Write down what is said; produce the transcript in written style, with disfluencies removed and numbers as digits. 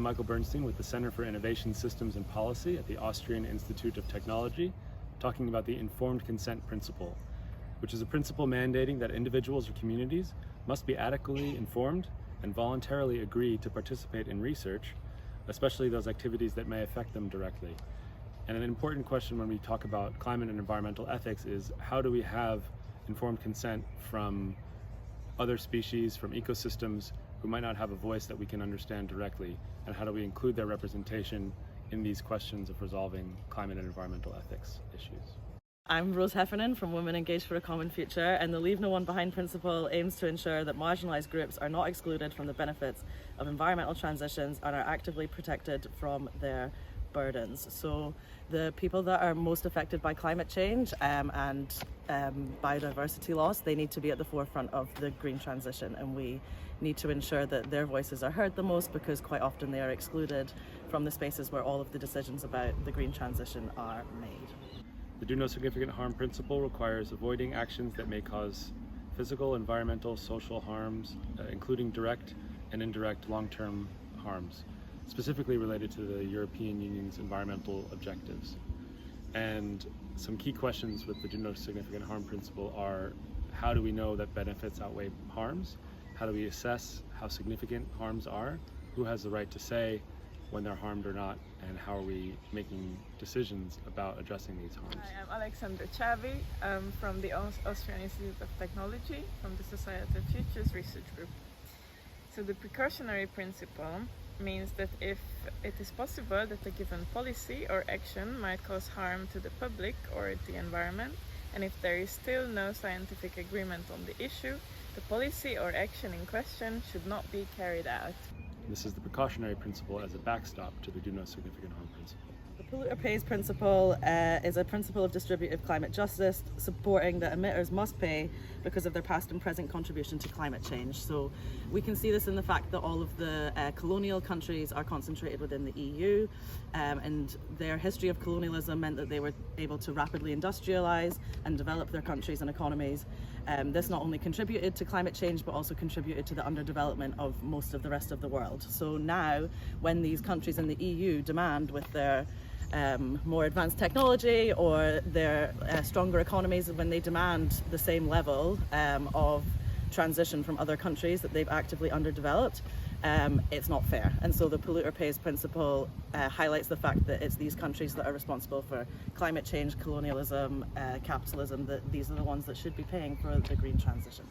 Michael Bernstein with the Center for Innovation Systems and Policy at the Austrian Institute of Technology, talking about the informed consent principle, which is a principle mandating that individuals or communities must be adequately informed and voluntarily agree to participate in research, especially those activities that may affect them directly. And an important question when we talk about climate and environmental ethics is, how do we have informed consent from other species, from ecosystems who might not have a voice that we can understand directly, and how do we include their representation in these questions of resolving climate and environmental ethics issues? I'm Rose Heffernan from Women Engaged for a Common Future, and the Leave No One Behind principle aims to ensure that marginalised groups are not excluded from the benefits of environmental transitions and are actively protected from their burdens. So the people that are most affected by climate change and biodiversity loss, they need to be at the forefront of the green transition, and we need to ensure that their voices are heard the most, because quite often they are excluded from the spaces where all of the decisions about the green transition are made. The Do No Significant Harm principle requires avoiding actions that may cause physical, environmental, social harms, including direct and indirect long-term harms, specifically related to the European Union's environmental objectives. And some key questions with the Do No Significant Harm principle are: how do we know that benefits outweigh harms? How do we assess how significant harms are? Who has the right to say when they're harmed or not? And how are we making decisions about addressing these harms? Hi, I'm Alexandra Chavi from the Austrian Institute of Technology, from the Society of Futures Research Group. So the precautionary principle means that if it is possible that a given policy or action might cause harm to the public or the environment, and if there is still no scientific agreement on the issue, the policy or action in question should not be carried out. This is the precautionary principle as a backstop to the Do No Significant Harm principle. The polluter pays principle is a principle of distributive climate justice, supporting that emitters must pay because of their past and present contribution to climate change. So we can see this in the fact that all of the colonial countries are concentrated within the EU, and their history of colonialism meant that they were able to rapidly industrialize and develop their countries and economies. This not only contributed to climate change, but also contributed to the underdevelopment of most of the rest of the world. So now, when these countries in the EU demand, with their more advanced technology or their stronger economies, when they demand the same level of transition from other countries that they've actively underdeveloped, it's not fair. And so the polluter pays principle highlights the fact that it's these countries that are responsible for climate change, colonialism, capitalism, that these are the ones that should be paying for the green transition.